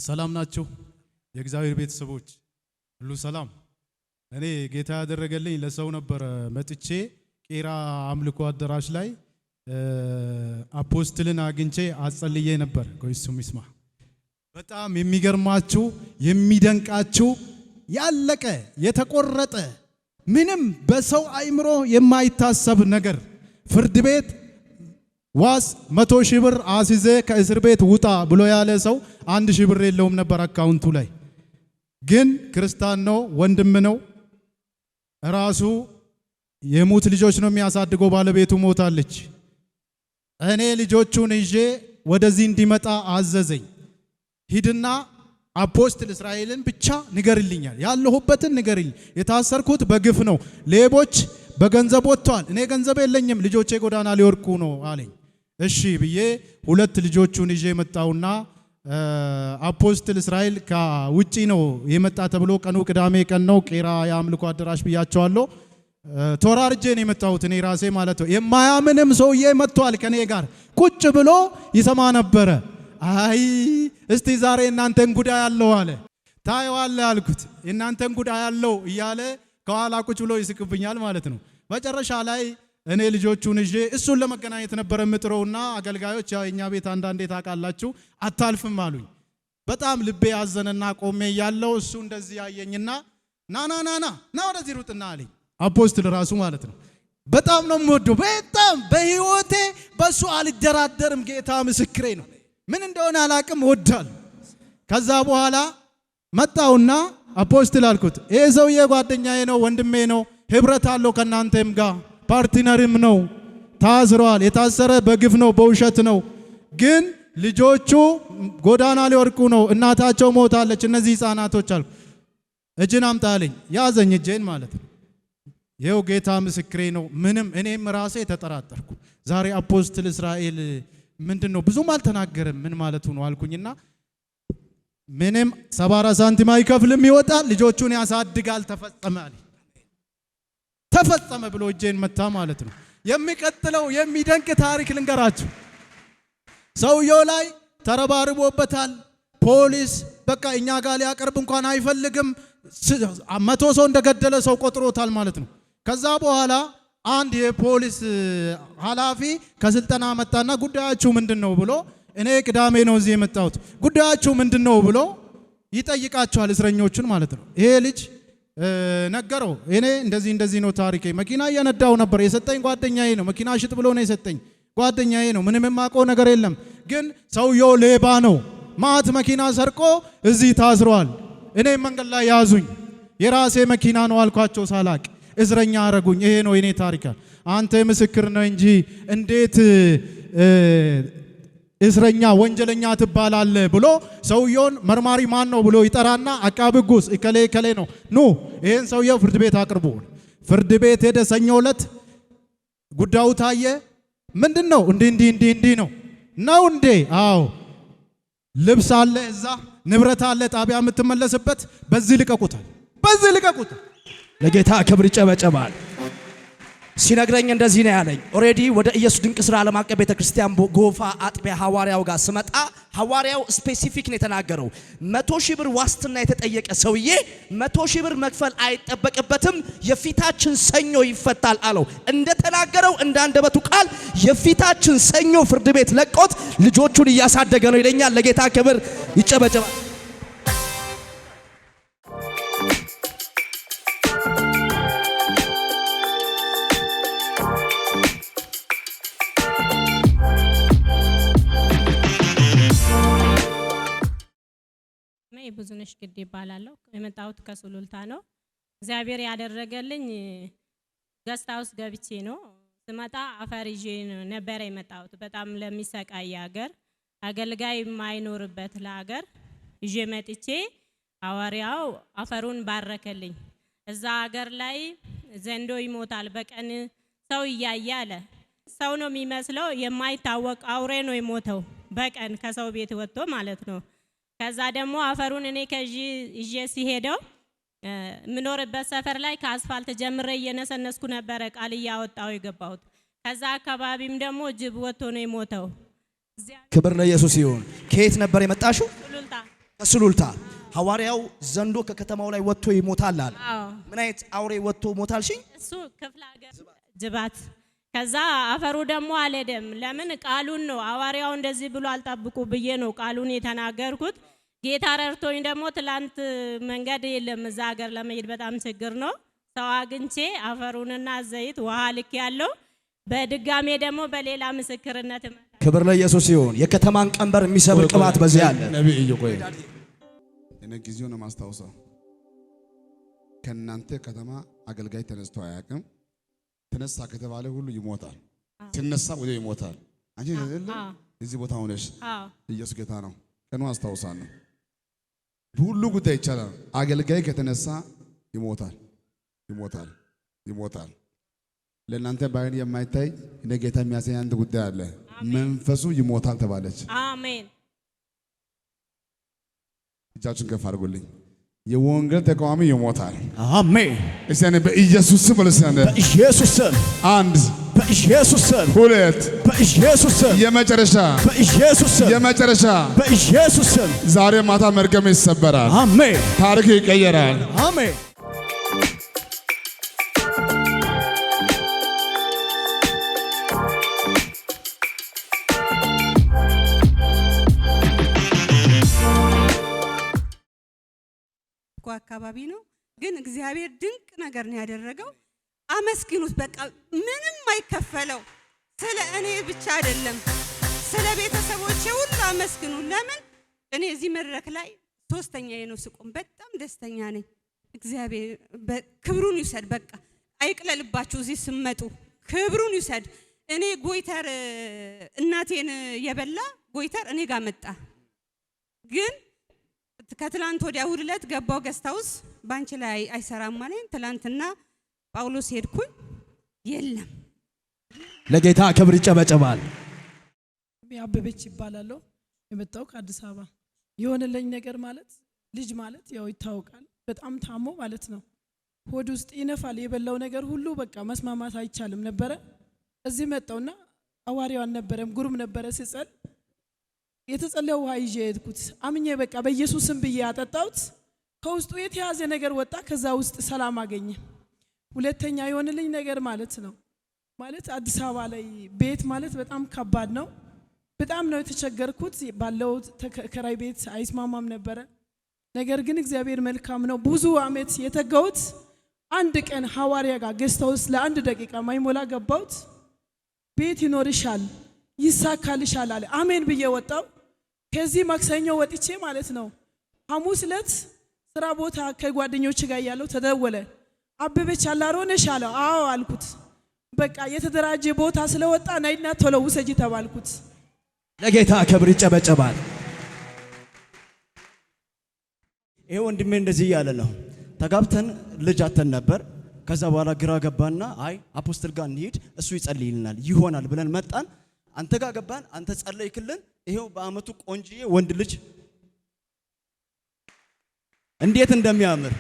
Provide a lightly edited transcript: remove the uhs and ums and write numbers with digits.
ሰላም ናችሁ የእግዚአብሔር ቤተሰቦች ሁሉ ሰላም። እኔ ጌታ ያደረገልኝ ለሰው ነበር። መጥቼ ቄራ አምልኮ አዳራሽ ላይ አፖስትልን አግኝቼ አጸልዬ ነበር። ቆይሱም ይስማ። በጣም የሚገርማችሁ የሚደንቃችሁ ያለቀ የተቆረጠ ምንም በሰው አይምሮ የማይታሰብ ነገር ፍርድ ቤት ዋስ 100,000 ብር አስይዘ ከእስር ቤት ውጣ ብሎ ያለ ሰው 1,000 ብር የለውም ነበር አካውንቱ ላይ። ግን ክርስቲያን ነው፣ ወንድም ነው። ራሱ የሙት ልጆች ነው የሚያሳድገው፣ ባለቤቱ ሞታለች። እኔ ልጆቹን ይዤ ወደዚህ እንዲመጣ አዘዘኝ። ሂድና አፖስትል እስራኤልን ብቻ ንገርልኛል፣ ያለሁበትን ንገርልኝ። የታሰርኩት በግፍ ነው፣ ሌቦች በገንዘብ ወጥተዋል፣ እኔ ገንዘብ የለኝም፣ ልጆቼ ጎዳና ሊወርቁ ነው አለኝ። እሺ ብዬ 2 ልጆቹን ይዤ መጣውና አፖስትል እስራኤል ከውጪ ነው የመጣ ተብሎ ቀኑ ቅዳሜ ቀን ነው። ቄራ የአምልኮ አዳራሽ ብያቸዋለሁ። ተወራርጄ ነው የመጣሁት እኔ ራሴ ማለት ነው። የማያምንም ሰውዬ መጥቷል ከኔ ጋር ቁጭ ብሎ ይሰማ ነበረ። አይ እስቲ ዛሬ እናንተን ጉዳይ ያለው አለ። ታየዋለህ አልኩት። እናንተን ጉዳይ ያለው እያለ ከኋላ ቁጭ ብሎ ይስቅብኛል ማለት ነው። መጨረሻ ላይ እኔ ልጆቹን ይዤ እሱን ለመገናኘት ነበር የምጥረውና አገልጋዮች ያው የኛ ቤት አንዳንዴ ታውቃላችሁ አታልፍም አሉኝ። በጣም ልቤ ያዘነና ቆሜ ያለው እሱ እንደዚህ ያየኝና ና ወደዚህ ሩጥና አለኝ። አፖስትል ራሱ ማለት ነው። በጣም ነው የምወደው፣ በጣም በህይወቴ በሱ አልደራደርም። ጌታ ምስክሬ ነው። ምን እንደሆነ አላቅም ወዳል። ከዛ በኋላ መጣውና አፖስትል አልኩት፣ ይሄ ሰውዬ ጓደኛዬ ነው፣ ወንድሜ ነው፣ ህብረት አለው ከናንተም ጋር ፓርትነርም ነው። ታዝሯል። የታሰረ በግፍ ነው፣ በውሸት ነው። ግን ልጆቹ ጎዳና ሊወርቁ ነው፣ እናታቸው ሞታለች። እነዚህ ህፃናቶች አልኩ። እጅን አምጣ አለኝ። ያዘኝ እጄን ማለት ነው። ይኸው ጌታ ምስክሬ ነው። ምንም እኔም ራሴ ተጠራጠርኩ። ዛሬ አፖስትል እስራኤል ምንድነው ብዙም አልተናገረም ምን ማለቱ ነው አልኩኝና ምንም 74 ሳንቲም አይከፍልም፣ ይወጣል፣ ልጆቹን ያሳድጋል። ተፈጸመ አለኝ። ተፈጸመ ብሎ እጄን መታ ማለት ነው። የሚቀጥለው የሚደንቅ ታሪክ ልንገራችሁ። ሰውየው ላይ ተረባርቦበታል። ፖሊስ በቃ እኛ ጋር ሊያቀርብ እንኳን አይፈልግም። 100 ሰው እንደገደለ ሰው ቆጥሮታል ማለት ነው። ከዛ በኋላ አንድ የፖሊስ ኃላፊ ከስልጠና መጣና ጉዳያችሁ ምንድነው ብሎ፣ እኔ ቅዳሜ ነው እዚህ የመጣሁት፣ ጉዳያችሁ ምንድነው ብሎ ይጠይቃቸዋል እስረኞቹን ማለት ነው። ይሄ ልጅ ነገረው። እኔ እንደዚህ ነው ታሪኬ። መኪና እየነዳው ነበር፣ የሰጠኝ ጓደኛዬ ነው። መኪና ሽጥ ብሎ ነው የሰጠኝ፣ ጓደኛዬ ነው። ምንም የማውቀው ነገር የለም። ግን ሰውየው ሌባ ነው፣ ማት መኪና ሰርቆ እዚህ ታስሯል። እኔ መንገድ ላይ ያዙኝ፣ የራሴ መኪና ነው አልኳቸው ሳላቅ፣ እስረኛ አረጉኝ። ይሄ ነው የኔ ታሪክ። አንተ ምስክር ነው እንጂ እንዴት እስረኛ ወንጀለኛ ትባላለህ ብሎ ሰውየውን መርማሪ ማን ነው ብሎ ይጠራና አቃቤ ሕጉስ እከሌ ነው፣ ኑ ይሄን ሰውየው ፍርድ ቤት አቅርቡ። ፍርድ ቤት ሄደ። ሰኞ ዕለት ጉዳዩ ታየ። ምንድነው? እንዲህ ነው እንዴ? አዎ ልብስ አለ እዛ፣ ንብረት አለ፣ ጣቢያ የምትመለስበት፣ በዚህ ልቀቁታል። ለጌታ ክብር ይጨበጨባል። ሲነግረኝ እንደዚህ ነው ያለኝ። ኦሬዲ ወደ ኢየሱስ ድንቅ ስራ ዓለም አቀፍ ቤተክርስቲያን ጎፋ አጥቢያ ሐዋርያው ጋር ስመጣ ሐዋርያው ስፔሲፊክ ነው የተናገረው። 100,000 ብር ዋስትና የተጠየቀ ሰውዬ 100,000 ብር መክፈል አይጠበቅበትም፣ የፊታችን ሰኞ ይፈታል አለው። እንደተናገረው እንዳንደበቱ ቃል የፊታችን ሰኞ ፍርድ ቤት ለቆት ልጆቹን እያሳደገ ነው ይለኛል። ለጌታ ክብር ይጨበጨባል። ብዙነሽ ግድ ይባላለሁ። የመጣሁት ከሱሉልታ ነው። እግዚአብሔር ያደረገልኝ ገስት ሃውስ ገብቼ ነው። ስመጣ አፈር ይዤ ነበር የመጣሁት። በጣም ለሚሰቃይ ሀገር፣ አገልጋይ የማይኖርበት ለሀገር ይዤ መጥቼ ሐዋርያው አፈሩን ባረከልኝ። እዛ ሀገር ላይ ዘንዶ ይሞታል በቀን ሰው እያየ አለ። ሰው ነው የሚመስለው፣ የማይታወቅ አውሬ ነው የሞተው በቀን ከሰው ቤት ወጥቶ ማለት ነው። ከዛ ደግሞ አፈሩን እኔ ይዤ ሲሄደው ምኖርበት ሰፈር ላይ ከአስፋልት ጀምሬ እየነሰነስኩ ነበር ቃል እያወጣው የገባሁት። ከዛ አካባቢም ደግሞ ጅብ ወጥቶ ነው የሞተው። ክብር ለኢየሱስ ይሁን። ከየት ነበር የመጣሽው? ከሱሉልታ ሐዋርያው ዘንዶ ከከተማው ላይ ወጥቶ ይሞታል አለ። አዎ ምን አይነት አውሬ ወጥቶ ሞታልሽኝ? እሱ ክፍለ ሀገር ጅባት። ከዛ አፈሩ ደግሞ አልሄደም። ለምን ቃሉን ነው ሐዋርያው እንደዚህ ብሎ አልጠብቁ ብዬ ነው ቃሉን የተናገርኩት። ጌታ ረድቶኝ ደግሞ ትላንት መንገድ የለም እዛ ሀገር ለመሄድ በጣም ችግር ነው። ሰው አግኝቼ አፈሩንና ዘይት ውሃ ልክ ያለው በድጋሜ ደግሞ በሌላ ምስክርነት ክብር ለኢየሱስ ይሁን። የከተማን ቀንበር የሚሰብር ቅባት በዚህ አለ። ነብይ እየቆየ እኔ ጊዜውን ነው ማስታወሰው። ከናንተ ከተማ አገልጋይ ተነስቶ አያውቅም። ተነሳ ከተባለ ሁሉ ይሞታል። ተነሳ ወደ ይሞታል። አንቺ እዚህ ቦታ ሆነሽ ኢየሱስ ጌታ ነው። ቀኑ አስታውሳለሁ። ሁሉ ጉዳይ ይቻላል። አገልጋይ ከተነሳ ይሞታል፣ ይሞታል፣ ይሞታል። ለእናንተ ባይን የማይታይ እኔ ጌታ የሚያሳይ አንድ ጉዳይ አለ። መንፈሱ ይሞታል ተባለች። አሜን። እጃችሁን ከፍ አድርጉልኝ። የወንጌል ተቃዋሚ ይሞታል። አሜን። እሰነ በኢየሱስ ስም ወለሰነ በኢየሱስ ስም አንድ በኢየሱስ ስም ሁለት በኢየሱስ ስም የመጨረሻ በኢየሱስ ስም የመጨረሻ በኢየሱስ ስም ዛሬ ማታ መርገም ይሰበራል። አሜን። ታሪክ ይቀየራል። አሜን። አካባቢ ነው ግን እግዚአብሔር ድንቅ ነገር ነው ያደረገው። አመስግኑት። በቃ ምንም አይከፈለው። ስለ እኔ ብቻ አይደለም ስለ ቤተሰቦቼ ሁሉ አመስግኑ። ለምን እኔ እዚህ መድረክ ላይ ሶስተኛዬ ነው ስቆም በጣም ደስተኛ ነኝ። እግዚአብሔር ክብሩን ይውሰድ። በቃ አይቅለልባችሁ። እዚህ ስመጡ ክብሩን ይውሰድ። እኔ ጎይተር እናቴን የበላ ጎይተር እኔ ጋር መጣ። ግን ከትላንት ወዲያ እሑድ ዕለት ገባው ገስታውስ ባንቺ ላይ አይሰራም ማለት ትላንትና ጳውሎስ ሄድኩኝ የለም። ለጌታ ክብር ይጨበጨባል። አበበች ይባላለሁ። የመጣው ከአዲስ አበባ የሆነልኝ ነገር ማለት ልጅ ማለት ያው ይታወቃል። በጣም ታሞ ማለት ነው። ሆድ ውስጥ ይነፋል። የበላው ነገር ሁሉ በቃ መስማማት አይቻልም ነበረ። እዚህ መጣውና ሐዋርያው አልነበረም ጉሩም ነበረ ሲጸል የተጸለየው ውሃ ይዤ ሄድኩት። አምኜ በቃ በኢየሱስ ስም ብዬ አጠጣሁት። ከውስጡ የተያዘ ነገር ወጣ። ከዛ ውስጥ ሰላም አገኘ። ሁለተኛ የሆነልኝ ነገር ማለት ነው ማለት አዲስ አበባ ላይ ቤት ማለት በጣም ከባድ ነው። በጣም ነው የተቸገርኩት። ባለው ተከራይ ቤት አይስማማም ነበረ። ነገር ግን እግዚአብሔር መልካም ነው። ብዙ አመት የተጋውት አንድ ቀን ሐዋርያ ጋር ገስታውስ ለአንድ ደቂቃ ማይሞላ ገባውት። ቤት ይኖርሻል ይሳካልሻል አለ። አሜን ብዬ ወጣው። ከዚህ ማክሰኞ ወጥቼ ማለት ነው ሐሙስ ዕለት ስራ ቦታ ከጓደኞች ጋር ያለው ተደወለ። አበበች አላሮነሽ አለ። አዎ አልኩት። በቃ የተደራጀ ቦታ ስለወጣ ናይና ቶሎ ውሰጂ ተባልኩት። ለጌታ ክብር ይጨበጨባል። ይሄ ወንድሜ እንደዚህ ያለ ነው። ተጋብተን ልጅ አተን ነበር። ከዛ በኋላ ግራ ገባና አይ አፖስትል ጋር እንሂድ እሱ ይጸልይልናል ይሆናል ብለን መጣን። አንተ ጋር ገባን። አንተ ጸለይክልን። ይሄው በአመቱ ቆንጂዬ ወንድ ልጅ እንዴት እንደሚያምር